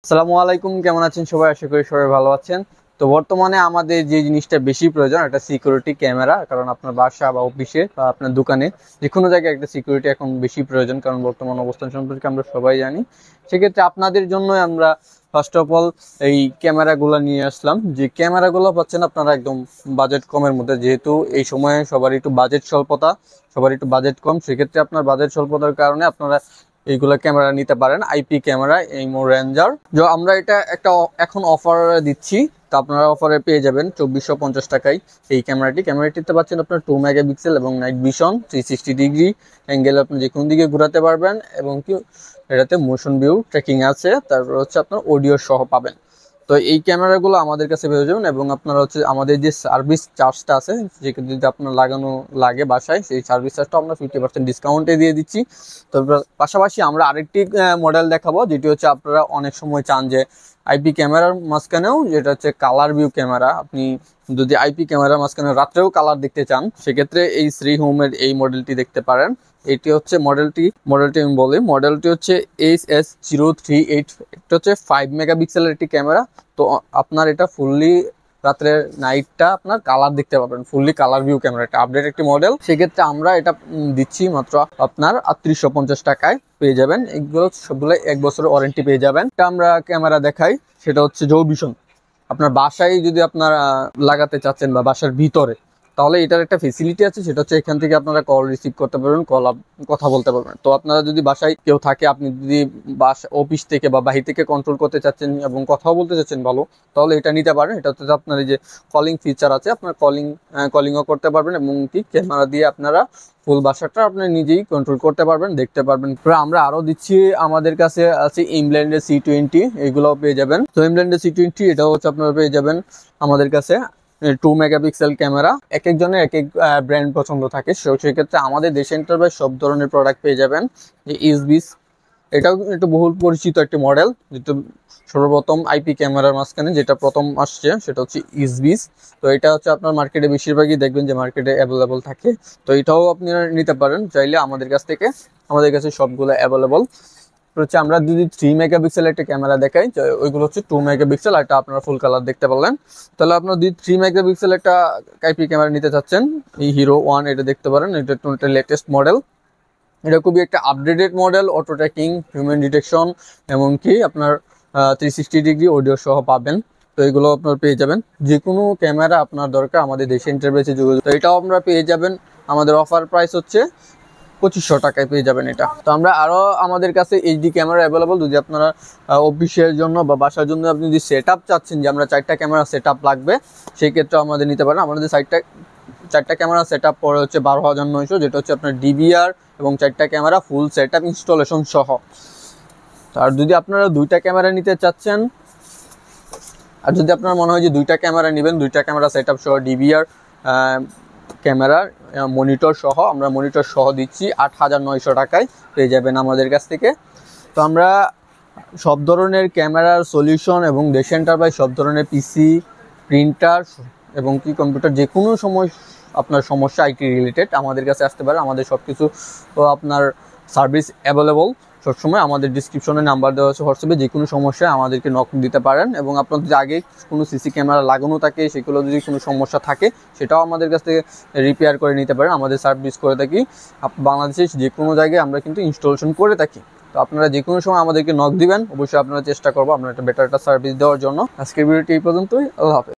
আসসালামু আলাইকুম, কেমন আছেন সবাই? আশা করি সবাই ভালো আছেন। তো বর্তমানে আমাদের যে জিনিসটা বেশি প্রয়োজন একটা সিকিউরিটি ক্যামেরা, কারণ আপনার বাসা বা অফিসে বা আপনার দোকানে যে কোনো জায়গায় একটা সিকিউরিটি এখন বেশি প্রয়োজন, কারণ বর্তমান অবস্থান সম্পর্কে আমরা সবাই জানি। সেক্ষেত্রে আপনাদের জন্য আমরা ফার্স্ট অফ অল এই ক্যামেরাগুলো নিয়ে আসলাম। যে ক্যামেরাগুলো পাচ্ছেন আপনারা একদম বাজেট কমের মধ্যে, যেহেতু এই সময়ে সবার একটু বাজেট স্বল্পতা, সবার একটু বাজেট কম, সেক্ষেত্রে আপনার বাজেট স্বল্পতার কারণে আপনারা এইগুলা ক্যামেরা নিতে পারেন। আইপি ক্যামেরা এইমো রেঞ্জার, যে আমরা এটা একটা এখন অফার দিচ্ছি, তো আপনারা অফারে পেয়ে যাবেন 2450 টাকায় এই ক্যামেরাটিতে পাচ্ছেন আপনার 2 মেগাপিক্সেল এবং নাইট ভিশন 360 ডিগ্রি অ্যাঙ্গেল, আপনি যে কোন দিকে ঘোরাতে পারবেন এবং কি এটাতে মোশন ভিউ ট্র্যাকিং আছে। তারপর হচ্ছে আপনার অডিও সহ পাবেন। তো এই ক্যামেরাগুলো আমাদের কাছে পেয়ে যাবেন এবং আপনারা হচ্ছে আমাদের যে সার্ভিস চার্জটা আছে, যেটা যদি আপনার লাগানো লাগে বাসায়, সেই সার্ভিস চার্জটা আমরা 50% ডিসকাউন্টে দিয়ে দিচ্ছি। তো পাশাপাশি আমরা আরেকটি মডেল দেখাবো, যেটি হচ্ছে আপনারা অনেক সময় চান যে আইপি ক্যামেরার মাঝখানেও, যেটা হচ্ছে কালার ভিউ ক্যামেরা, আপনি যদি আইপি ক্যামেরার মাঝখানে রাত্রেও কালার দেখতে চান, সেক্ষেত্রে এই শ্রী হোমের এই মডেলটি দেখতে পারেন। এটি হচ্ছে মডেলটি আমি বলি, মডেলটি হচ্ছে HS038। এটা হচ্ছে 5 মেগাপিক্সেলের একটি ক্যামেরা। তো আপনার এটা ফুললি রাত্রে নাইটটা আপনার কালার দেখতে পাবেন, ফুললি কালার ভিউ ক্যামেরা, এটা আপডেট একটি মডেল। সেক্ষেত্রে আমরা এটা দিচ্ছি মাত্র আপনার 3850 টাকায় পেয়ে যাবেন। এগুলো সবগুলো 1 বছরের ওয়ারেন্টি পেয়ে যাবেন। এটা আমরা ক্যামেরা দেখাই, সেটা হচ্ছে জো ভিশন। আপনার বাসায় যদি আপনারা লাগাতে চাচ্ছেন বা বাসার ভিতরে, তাহলে এটার একটা ফেসিলিটি আছে, সেটা হচ্ছে এখান থেকে আপনারা কল রিসিভ করতে পারবেন, কথা বলতে পারবেন। তো আপনারা যদি বাসায় কেউ থাকে, আপনি যদি অফিস থেকে বা বাহির থেকে কন্ট্রোল করতে চাচ্ছেন এবং কথাও বলতে চাচ্ছেন ভালো, তাহলে এটা নিতে পারেন। এটা হচ্ছে আপনার এই যে কলিং ফিচার আছে, আপনার কলিংও করতে পারবেন এবং কি ক্যামেরা দিয়ে আপনারা ফুল বাসাটা আপনি নিজেই কন্ট্রোল করতে পারবেন, দেখতে পারবেন। আমরা আরো দিচ্ছি, আমাদের কাছে আছে ইমল্যান্ডের C20, এগুলোও পেয়ে যাবেন। তো ইমল্যান্ডের C20 এটাও হচ্ছে আপনারা পেয়ে যাবেন আমাদের কাছে। 2 মেগাপিক্সেল ক্যামেরা, এক একজনের এক এক ব্র্যান্ড পছন্দ থাকে, সেক্ষেত্রে আমাদের দেশে এন্টারপ্রাইজ সব ধরনের প্রোডাক্ট পেয়ে যাবেন। যে ইসবিস, এটাও একটু বহুল পরিচিত একটি মডেল, যেটা সর্বপ্রথম আইপি ক্যামেরার মাঝখানে যেটা প্রথম আসছে, সেটা হচ্ছে ইসবিস। তো এটা হচ্ছে আপনার মার্কেটে বেশিরভাগই দেখবেন যে মার্কেটে অ্যাভেলেবল থাকে। তো এটাও আপনারা নিতে পারেন চাইলে আমাদের কাছ থেকে, আমাদের কাছে সবগুলো অ্যাভেলেবল হচ্ছে। আমরা যদি 3 মেগাপিক্সেল একটা ক্যামেরা দেখাই, ওইগুলো হচ্ছে 2 মেগাপিক্সেল, আর এটা আপনারা ফুল কালার দেখতে পারলেন। তাহলে আপনারা যদি 3 মেগাপিক্সেল একটা আইপি ক্যামেরা নিতে চাচ্ছেন, এই হিরো 1 এটা দেখতে পারেন। এটা একটা লেটেস্ট মডেল, এটা খুবই একটা updated model, auto tracking, human detection, এমনকি আপনার 360 ডিগ্রি অডিও সহ পাবেন। তো এগুলো আপনার পেয়ে যাবেন। যে কোনো ক্যামেরা আপনার দরকার আমাদের দেশে এন্টারপ্রাইজে যোগাযোগ, তো এটাও আপনারা পেয়ে যাবেন। আমাদের অফার প্রাইস হচ্ছে 2500 টাকায় পেয়ে যাবেন এটা। তো আমরা আরও আমাদের কাছে এইচডি ক্যামেরা অ্যাভেলেবল, যদি আপনারা অফিসের জন্য বা বাসার জন্য আপনি যদি সেট আপ চাচ্ছেন, যে আমরা 4টা ক্যামেরা সেট আপ লাগবে, সেই ক্ষেত্রে আমাদের নিতে পারেন। আমাদের 4টা ক্যামেরা সেট আপ পড়ে হচ্ছে 12,900, যেটা হচ্ছে আপনার ডিবিআর এবং 4টা camera full set up installation সহ। আর যদি আপনারা 2টা ক্যামেরা নিতে চাচ্ছেন, আর যদি আপনার মনে হয় যে 2টা ক্যামেরা নেবেন, 2টা ক্যামেরা সেট আপ সহ ডিবিআর ক্যামেরার মনিটর সহ, আমরা মনিটর সহ দিচ্ছি 8,900 টাকায় পেয়ে যাবেন আমাদের কাছ থেকে। তো আমরা সব ধরনের ক্যামেরার সলিউশন এবং দেশ এন্টারপ্রাইজ সব ধরনের পিসি, প্রিন্টার এবং কি কম্পিউটার, যে কোনো সময় আপনার সমস্যা আইটি রিলেটেড আমাদের কাছে আসতে পারে। আমাদের সব কিছু আপনার সার্ভিস অ্যাভেলেবল সবসময়। আমাদের ডিসক্রিপশনে নাম্বার দেওয়া আছে হোয়াটসঅ্যাপে, যে কোনো সমস্যায় আমাদেরকে নক দিতে পারেন। এবং আপনার যদি আগে কোনো সিসি ক্যামেরা লাগানো থাকে, সেগুলো যদি কোনো সমস্যা থাকে, সেটাও আমাদের কাছ থেকে রিপেয়ার করে নিতে পারেন। আমাদের সার্ভিস করে থাকি বাংলাদেশের যে কোনো জায়গায়, আমরা কিন্তু ইনস্টলেশন করে থাকি। তো আপনারা যে কোনো সময় আমাদেরকে নক দিবেন, অবশ্যই আপনারা চেষ্টা করবো আপনার একটা বেটার একটা সার্ভিস দেওয়ার জন্য। আজকের ভিডিওটি এই পর্যন্তই। আল্লাহ হাফেজ।